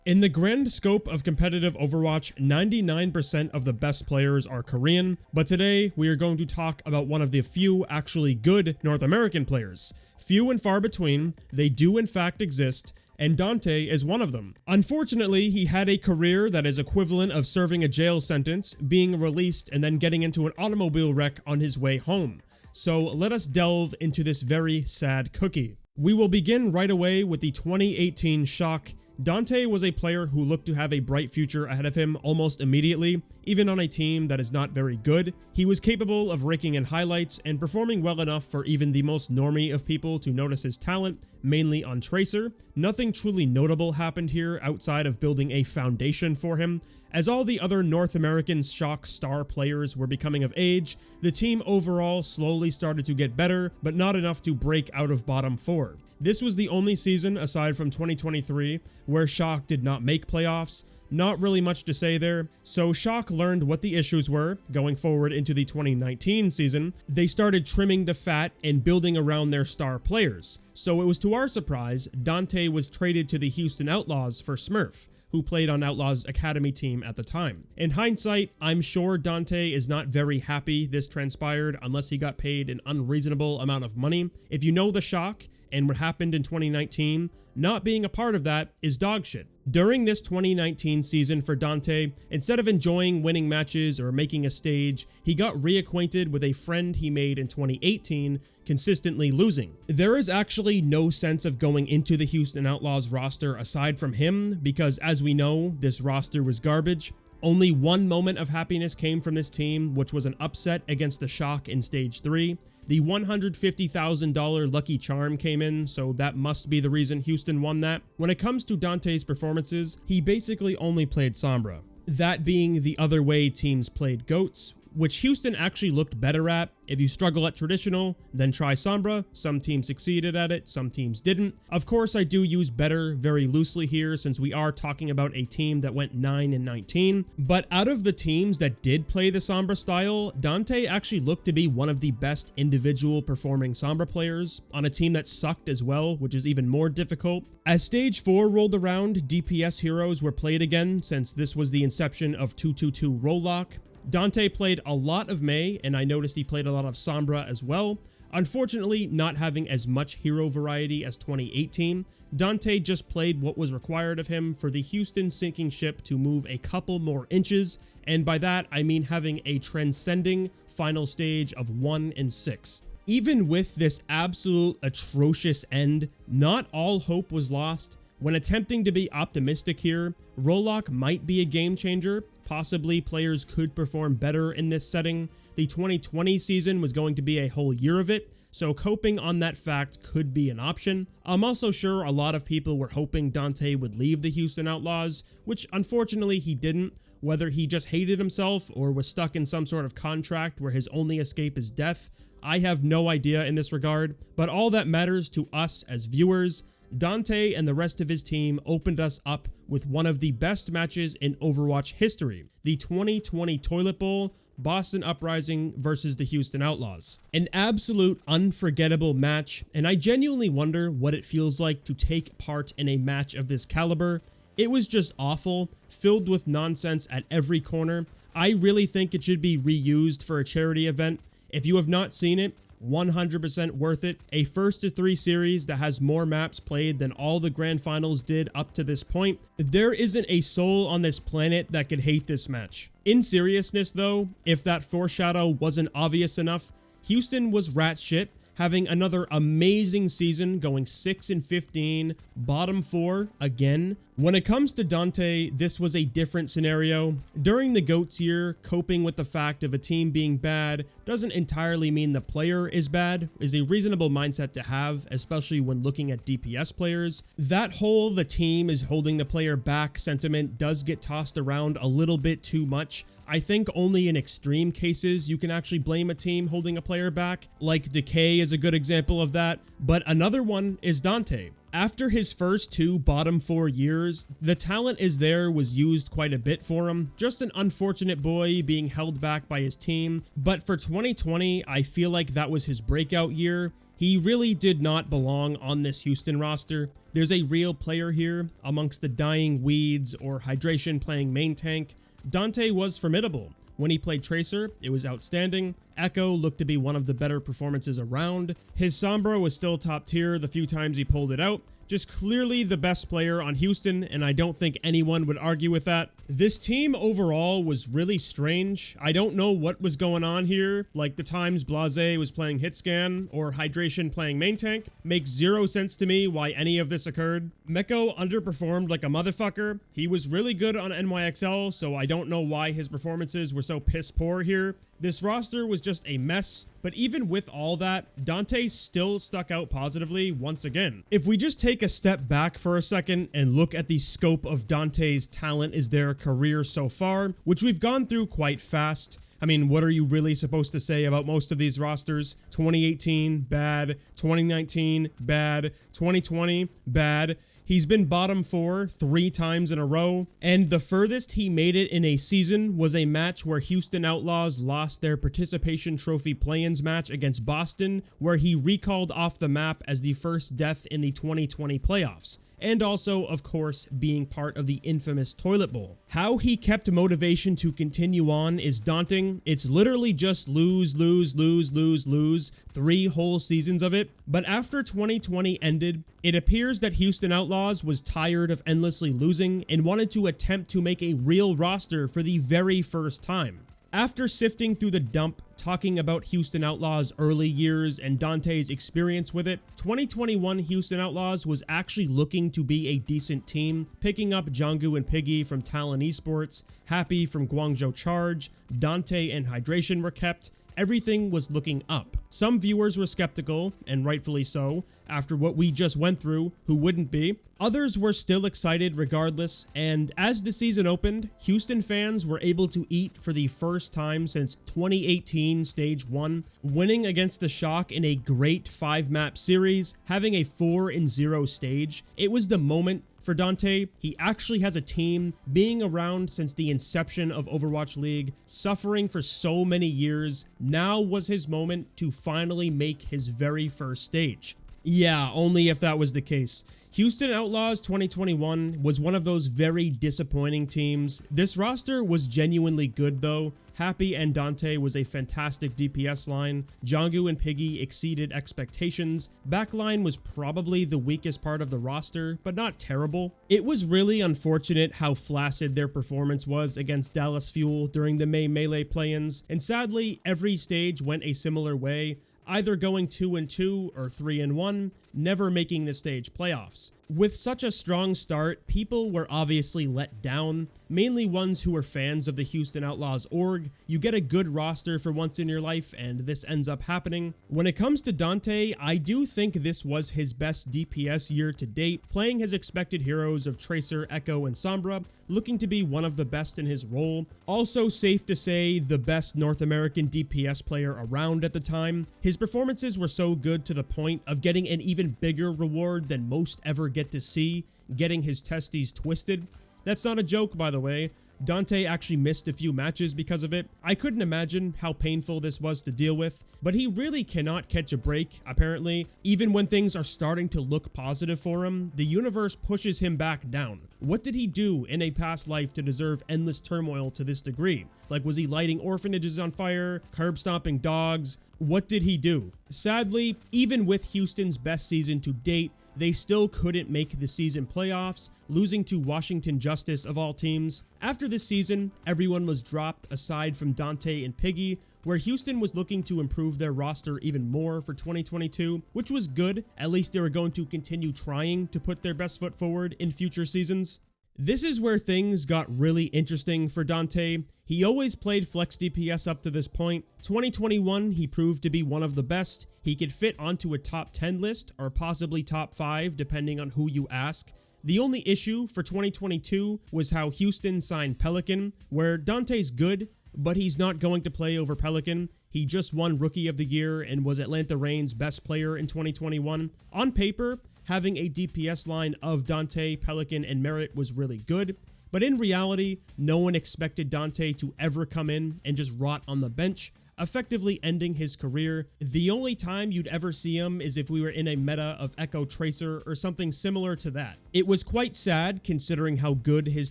In the grand scope of competitive Overwatch, 99% of the best players are Korean, but today we are going to talk about one of the few actually good North American players. Few and far between, they do in fact exist, and Danteh is one of them. Unfortunately, he had a career that is equivalent of serving a jail sentence, being released, and then getting into an automobile wreck on his way home. So let us delve into this very sad cookie. We will begin right away with the 2018 shock. Danteh was a player who looked to have a bright future ahead of him almost immediately, even on a team that is not very good. He was capable of raking in highlights and performing well enough for even the most normie of people to notice his talent, mainly on Tracer. Nothing truly notable happened here outside of building a foundation for him. As all the other North American shock star players were becoming of age, the team overall slowly started to get better, but not enough to break out of bottom 4. This was the only season, aside from 2023, where Shock did not make playoffs. Not really much to say there, so Shock learned what the issues were going forward into the 2019 season. They started trimming the fat and building around their star players. So it was to our surprise, Danteh was traded to the Houston Outlaws for Smurf, who played on Outlaws Academy team at the time. In hindsight, I'm sure Danteh is not very happy this transpired unless he got paid an unreasonable amount of money. If you know the Shock and what happened in 2019, not being a part of that is dog shit. During this 2019 season for Danteh, instead of enjoying winning matches or making a stage, he got reacquainted with a friend he made in 2018, consistently losing. There is actually no sense of going into the Houston Outlaws roster aside from him, because as we know, this roster was garbage. Only one moment of happiness came from this team, which was an upset against the Shock in Stage 3. The $150,000 Lucky Charm came in, so that must be the reason Houston won that. When it comes to Danteh's performances, he basically only played Sombra. That being the other way teams played GOATs, which Houston actually looked better at. If you struggle at traditional, then try Sombra. Some teams succeeded at it, some teams didn't. Of course, I do use better very loosely here since we are talking about a team that went 9-19. But out of the teams that did play the Sombra style, Danteh actually looked to be one of the best individual performing Sombra players on a team that sucked as well, which is even more difficult. As Stage 4 rolled around, DPS heroes were played again since this was the inception of 222 roll lock. Danteh played a lot of Mei, and I noticed he played a lot of Sombra as well. Unfortunately, not having as much hero variety as 2018, Danteh just played what was required of him for the Houston sinking ship to move a couple more inches, and by that I mean having a transcending final stage of 1-6. Even with this absolute atrocious end, not all hope was lost. When attempting to be optimistic here, Rollock might be a game changer. Possibly players could perform better in this setting. The 2020 season was going to be a whole year of it, so coping on that fact could be an option. I'm also sure a lot of people were hoping Danteh would leave the Houston Outlaws, which unfortunately he didn't. Whether he just hated himself or was stuck in some sort of contract where his only escape is death, I have no idea in this regard. But all that matters to us as viewers, Danteh and the rest of his team opened us up with one of the best matches in Overwatch history, the 2020 Toilet Bowl, Boston Uprising versus the Houston Outlaws. An absolute unforgettable match, and I genuinely wonder what it feels like to take part in a match of this caliber. It was just awful, filled with nonsense at every corner. I really think it should be reused for a charity event. If you have not seen it, 100% worth it. A first to 3 series that has more maps played than all the grand finals did up to this point. There isn't a soul on this planet that could hate this match. In seriousness though, if that foreshadow wasn't obvious enough, Houston was rat shit, having another amazing season going 6-15, bottom 4 again. When it comes to Danteh, this was a different scenario. During the GOATS year, coping with the fact of a team being bad doesn't entirely mean the player is bad, is a reasonable mindset to have, especially when looking at DPS players. That whole the team is holding the player back sentiment does get tossed around a little bit too much. I think only in extreme cases you can actually blame a team holding a player back, like Decay is a good example of that, but another one is Danteh. After his first 2 bottom 4 years, the talent is there was used quite a bit for him, just an unfortunate boy being held back by his team, but for 2020, I feel like that was his breakout year. He really did not belong on this Houston roster. There's a real player here amongst the dying weeds or hydration playing main tank. Danteh was formidable. When he played Tracer, it was outstanding. Echo looked to be one of the better performances around. His Sombra was still top tier the few times he pulled it out. Just clearly the best player on Houston, and I don't think anyone would argue with that. This team overall was really strange. I don't know what was going on here. Like the times Blase was playing Hitscan or Hydration playing main tank. Makes zero sense to me why any of this occurred. Meko underperformed like a motherfucker. He was really good on NYXL, so I don't know why his performances were so piss poor here. This roster was just a mess, but even with all that, Danteh still stuck out positively once again. If we just take a step back for a second and look at the scope of Danteh's talent as their career so far, which we've gone through quite fast. I mean, what are you really supposed to say about most of these rosters? 2018, bad. 2019, bad. 2020, bad. He's been bottom 4 3 times in a row, and the furthest he made it in a season was a match where Houston Outlaws lost their participation trophy play-ins match against Boston, where he recalled off the map as the first death in the 2020 playoffs. And also, of course, being part of the infamous Toilet Bowl. How he kept motivation to continue on is daunting. It's literally just lose, lose, lose, lose, lose, 3 whole seasons of it. But after 2020 ended, it appears that Houston Outlaws was tired of endlessly losing and wanted to attempt to make a real roster for the very first time. After sifting through the dump, talking about Houston Outlaws' early years and Danteh's experience with it, 2021 Houston Outlaws was actually looking to be a decent team, picking up Jungwoo and Piggy from Talon Esports, Happy from Guangzhou Charge, Danteh and Hydration were kept. Everything was looking up. Some viewers were skeptical, and rightfully so, after what we just went through. Who wouldn't be? Others were still excited regardless, and as the season opened, Houston fans were able to eat for the first time since 2018 Stage 1, winning against the Shock in a great 5-map series, having a 4-0 stage. It was the moment for Danteh. He actually has a team, being around since the inception of Overwatch League, suffering for so many years. Now was his moment to finally make his very first stage. Yeah, only if that was the case. Houston Outlaws 2021 was one of those very disappointing teams. This roster was genuinely good though. Happy and Danteh was a fantastic DPS line. Jungwoo and Piggy exceeded expectations. Backline was probably the weakest part of the roster, but not terrible. It was really unfortunate how flaccid their performance was against Dallas Fuel during the May Melee play-ins, and sadly, every stage went a similar way, either going 2-2 or 3-1, never making the stage playoffs. With such a strong start, people were obviously let down, mainly ones who were fans of the Houston Outlaws org. You get a good roster for once in your life, and this ends up happening. When it comes to Danteh, I do think this was his best DPS year to date, playing his expected heroes of Tracer, Echo, and Sombra, looking to be one of the best in his role. Also safe to say, the best North American DPS player around at the time. His performances were so good to the point of getting an even bigger reward than most ever get to see, getting his testes twisted. That's not a joke, by the way. Danteh actually missed a few matches because of it. I couldn't imagine how painful this was to deal with, but he really cannot catch a break, apparently. Even when things are starting to look positive for him, the universe pushes him back down. What did he do in a past life to deserve endless turmoil to this degree? Like, was he lighting orphanages on fire, curb stomping dogs? What did he do? Sadly, even with Houston's best season to date, they still couldn't make the season playoffs, losing to Washington Justice of all teams. After this season, everyone was dropped aside from Danteh and Piggy, where Houston was looking to improve their roster even more for 2022, which was good. At least they were going to continue trying to put their best foot forward in future seasons. This is where things got really interesting for Danteh. He always played flex DPS up to this point. 2021, he proved to be one of the best. He could fit onto a top 10 list or possibly top 5 depending on who you ask. The only issue for 2022 was how Houston signed Pelican, where Danteh's good, but he's not going to play over Pelican. He just won Rookie of the Year and was Atlanta Reign's best player in 2021. On paper, having a DPS line of Danteh, Pelican, and Merit was really good, but in reality, no one expected Danteh to ever come in and just rot on the bench. effectively ending his career. The only time you'd ever see him is if we were in a meta of Echo Tracer or something similar to that. It was quite sad considering how good his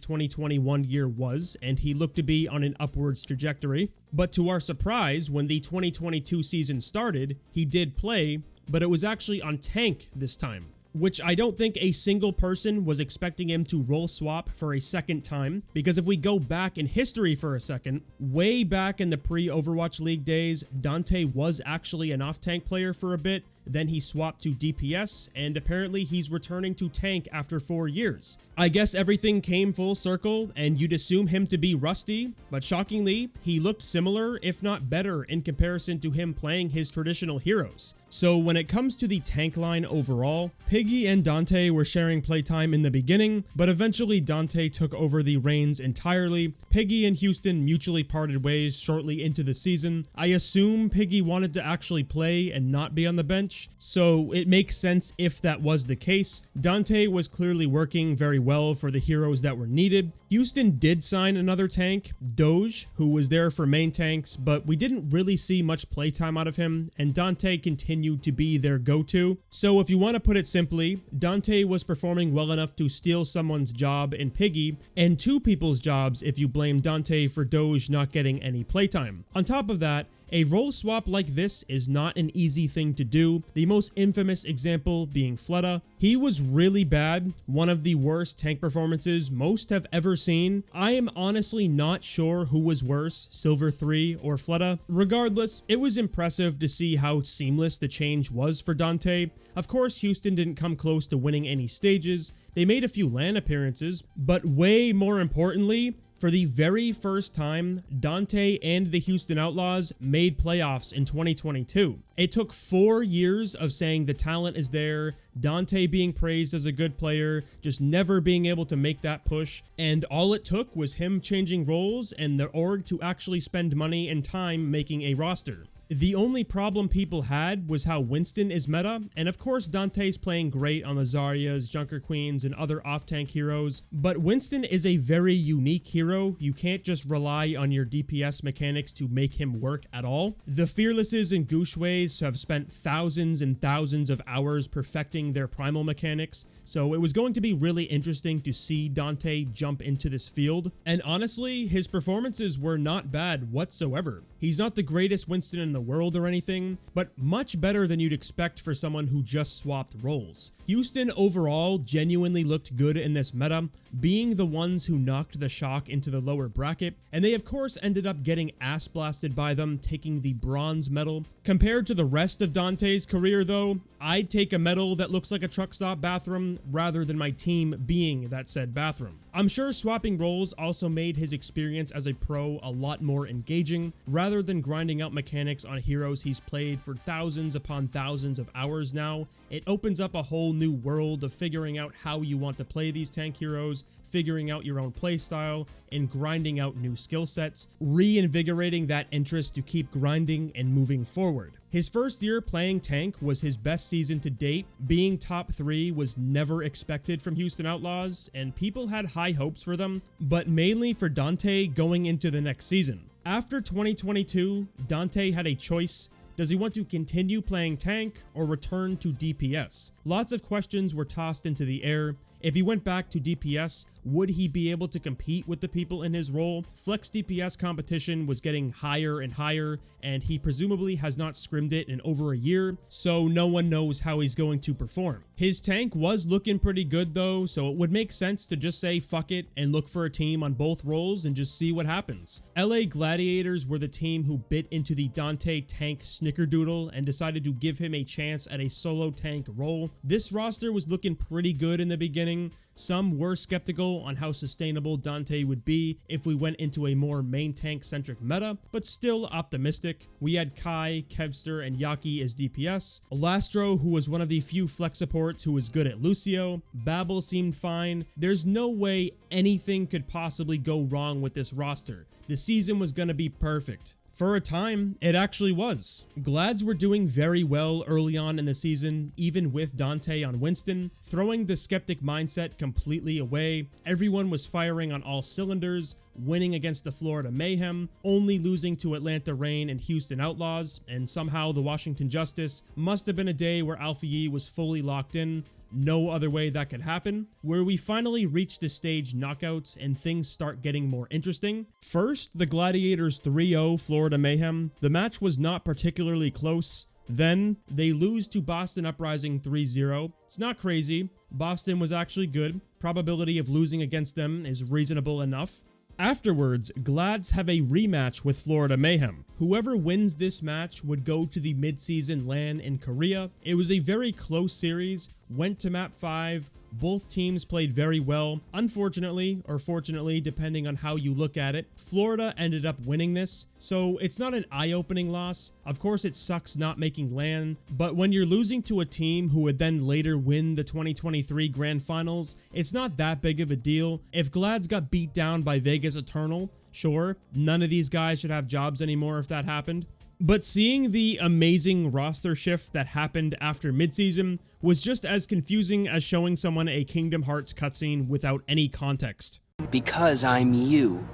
2021 year was, and he looked to be on an upwards trajectory. But to our surprise, when the 2022 season started, he did play, but it was actually on tank this time, which I don't think a single person was expecting him to role swap for a second time, because if we go back in history for a second, way back in the pre-Overwatch League days, Danteh was actually an off-tank player for a bit. Then he swapped to DPS, and apparently he's returning to tank after 4 years. I guess everything came full circle, and you'd assume him to be rusty, but shockingly, he looked similar, if not better, in comparison to him playing his traditional heroes. So when it comes to the tank line overall, Piggy and Danteh were sharing playtime in the beginning, but eventually Danteh took over the reins entirely. Piggy and Houston mutually parted ways shortly into the season. I assume Piggy wanted to actually play and not be on the bench, so it makes sense if that was the case. Danteh was clearly working very well for the heroes that were needed. Houston did sign another tank, Doge, who was there for main tanks, but we didn't really see much playtime out of him, and Danteh continued to be their go-to. So if you want to put it simply, Danteh was performing well enough to steal someone's job in Piggy, and 2 people's jobs if you blame Danteh for Doge not getting any playtime. On top of that, a role swap like this is not an easy thing to do, the most infamous example being Fleta. He was really bad, one of the worst tank performances most have ever seen. I am honestly not sure who was worse, Silver 3 or Fleta. Regardless, it was impressive to see how seamless the change was for Danteh. Of course, Houston didn't come close to winning any stages. They made a few LAN appearances, but way more importantly, for the very first time, Danteh and the Houston Outlaws made playoffs in 2022. It took 4 years of saying the talent is there, Danteh being praised as a good player, just never being able to make that push, and all it took was him changing roles and the org to actually spend money and time making a roster. The only problem people had was how Winston is meta, and of course Dante's playing great on the Zaryas, Junker Queens, and other off-tank heroes, but Winston is a very unique hero. You can't just rely on your DPS mechanics to make him work at all. The Fearlesses and Gushways have spent thousands and thousands of hours perfecting their primal mechanics, so it was going to be really interesting to see Danteh jump into this field, and honestly, his performances were not bad whatsoever. He's not the greatest Winston in the world or anything, but much better than you'd expect for someone who just swapped roles. Houston overall genuinely looked good in this meta, being the ones who knocked the Shock into the lower bracket, and they of course ended up getting ass blasted by them, taking the bronze medal. Compared to the rest of Danteh's career though, I'd take a medal that looks like a truck stop bathroom rather than my team being that said bathroom. I'm sure swapping roles also made his experience as a pro a lot more engaging, rather than grinding out mechanics on heroes he's played for thousands upon thousands of hours now. It opens up a whole new world of figuring out how you want to play these tank heroes, figuring out your own playstyle, and grinding out new skill sets, reinvigorating that interest to keep grinding and moving forward. His first year playing tank was his best season to date. Being top 3 was never expected from Houston Outlaws, and people had high hopes for them, but mainly for Danteh going into the next season. After 2022, Danteh had a choice. Does he want to continue playing tank or return to DPS? Lots of questions were tossed into the air. If he went back to DPS, would he be able to compete with the people in his role? Flex DPS competition was getting higher and higher, and he presumably has not scrimmed it in over a year, so no one knows how he's going to perform. His tank was looking pretty good though, so it would make sense to just say fuck it and look for a team on both roles and just see what happens. LA Gladiators were the team who bit into the Danteh tank snickerdoodle and decided to give him a chance at a solo tank role. This roster was looking pretty good in the beginning. Some were skeptical on how sustainable Danteh would be if we went into a more main tank centric meta, but still optimistic. We had Kai, Kevster, and Yaki as DPS, Alastro, who was one of the few flex supports who was good at Lucio, Babel seemed fine. There's no way anything could possibly go wrong with this roster. The season was gonna be perfect. For a time, it actually was. Glads were doing very well early on in the season, even with Danteh on Winston, throwing the skeptic mindset completely away. Everyone was firing on all cylinders, winning against the Florida Mayhem, only losing to Atlanta Reign and Houston Outlaws, and somehow the Washington Justice. Must have been a day where Alpha Yi was fully locked in. No other way that could happen, where we finally reach the stage knockouts and things start getting more interesting. First, the Gladiators 3-0 Florida Mayhem. The match was not particularly close. Then, they lose to Boston Uprising 3-0. It's not crazy. Boston was actually good. Probability of losing against them is reasonable enough. Afterwards, Glads have a rematch with Florida Mayhem. Whoever wins this match would go to the mid-season LAN in Korea. It was a very close series, went to map 5, both teams played very well. Unfortunately, or fortunately, depending on how you look at it, Florida ended up winning this, so it's not an eye-opening loss. Of course, it sucks not making LAN, but when you're losing to a team who would then later win the 2023 Grand Finals, it's not that big of a deal. If Glads got beat down by Vegas Eternal, sure, none of these guys should have jobs anymore if that happened. But seeing the amazing roster shift that happened after midseason was just as confusing as showing someone a Kingdom Hearts cutscene without any context. Because I'm you.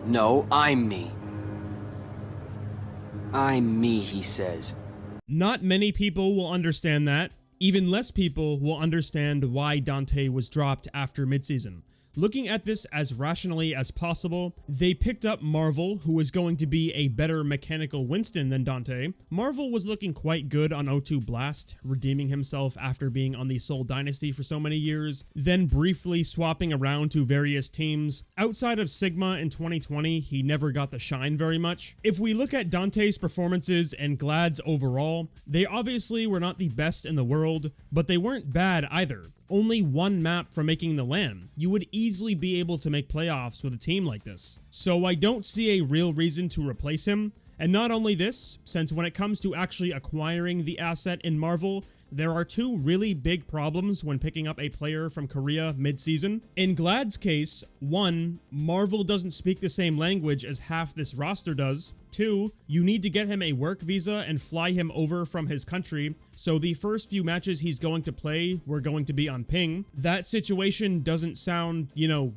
No, I'm me. I'm me, he says. Not many people will understand that. Even less people will understand why Danteh was dropped after midseason. Looking at this as rationally as possible, they picked up Marvel, who was going to be a better mechanical Winston than Danteh. Marvel was looking quite good on O2 Blast, redeeming himself after being on the Seoul Dynasty for so many years, then briefly swapping around to various teams. Outside of Sigma in 2020, he never got the shine very much. If we look at Danteh's performances and Glad's overall, they obviously were not the best in the world, but they weren't bad either. Only one map from making the LAN. You would easily be able to make playoffs with a team like this. So I don't see a real reason to replace him. And not only this, since when it comes to actually acquiring the asset in Marvel, there are two really big problems when picking up a player from Korea mid-season. In Glad's case, 1, Marvel doesn't speak the same language as half this roster does. 2, you need to get him a work visa and fly him over from his country, so the first few matches he's going to play were going to be on ping. That situation doesn't sound,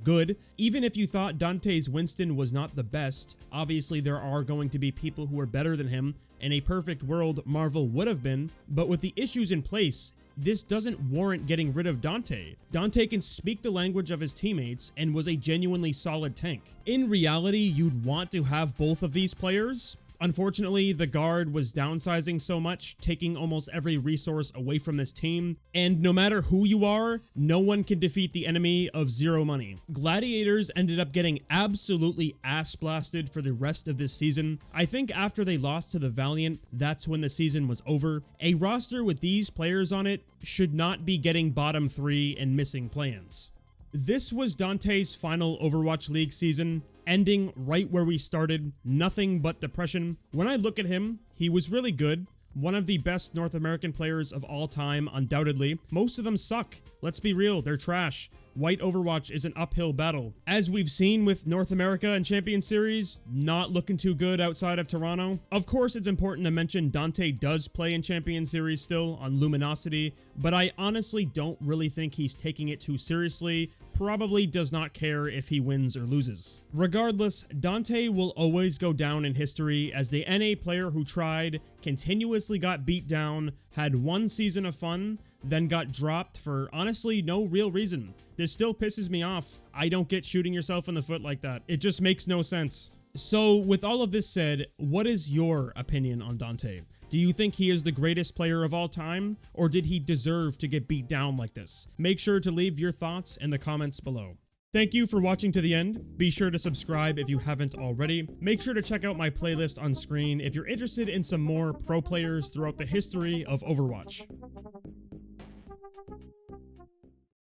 good. Even if you thought Danteh's Winston was not the best, obviously there are going to be people who are better than him. In a perfect world, Marvel would have been, but with the issues in place, this doesn't warrant getting rid of Danteh. Danteh can speak the language of his teammates and was a genuinely solid tank. In reality, you'd want to have both of these players. Unfortunately, the guard was downsizing so much, taking almost every resource away from this team, and no matter who you are, no one can defeat the enemy of zero money. Gladiators ended up getting absolutely ass blasted for the rest of this season. I think after they lost to the Valiant, that's when the season was over. A roster with these players on it should not be getting bottom 3 and missing plans. This was Danteh's final Overwatch League season, ending right where we started, nothing but depression. When I look at him, he was really good. One of the best North American players of all time, undoubtedly. Most of them suck. Let's be real, they're trash. White Overwatch is an uphill battle. As we've seen with North America and Champion Series, not looking too good outside of Toronto. Of course, it's important to mention Danteh does play in Champion Series still on Luminosity, but I honestly don't really think he's taking it too seriously. Probably does not care if he wins or loses. Regardless, Danteh will always go down in history as the NA player who tried, continuously got beat down, had one season of fun, then got dropped for honestly no real reason. This still pisses me off. I don't get shooting yourself in the foot like that. It just makes no sense. So with all of this said, what is your opinion on Danteh? Do you think he is the greatest player of all time, or did he deserve to get beat down like this? Make sure to leave your thoughts in the comments below. Thank you for watching to the end. Be sure to subscribe if you haven't already. Make sure to check out my playlist on screen if you're interested in some more pro players throughout the history of Overwatch.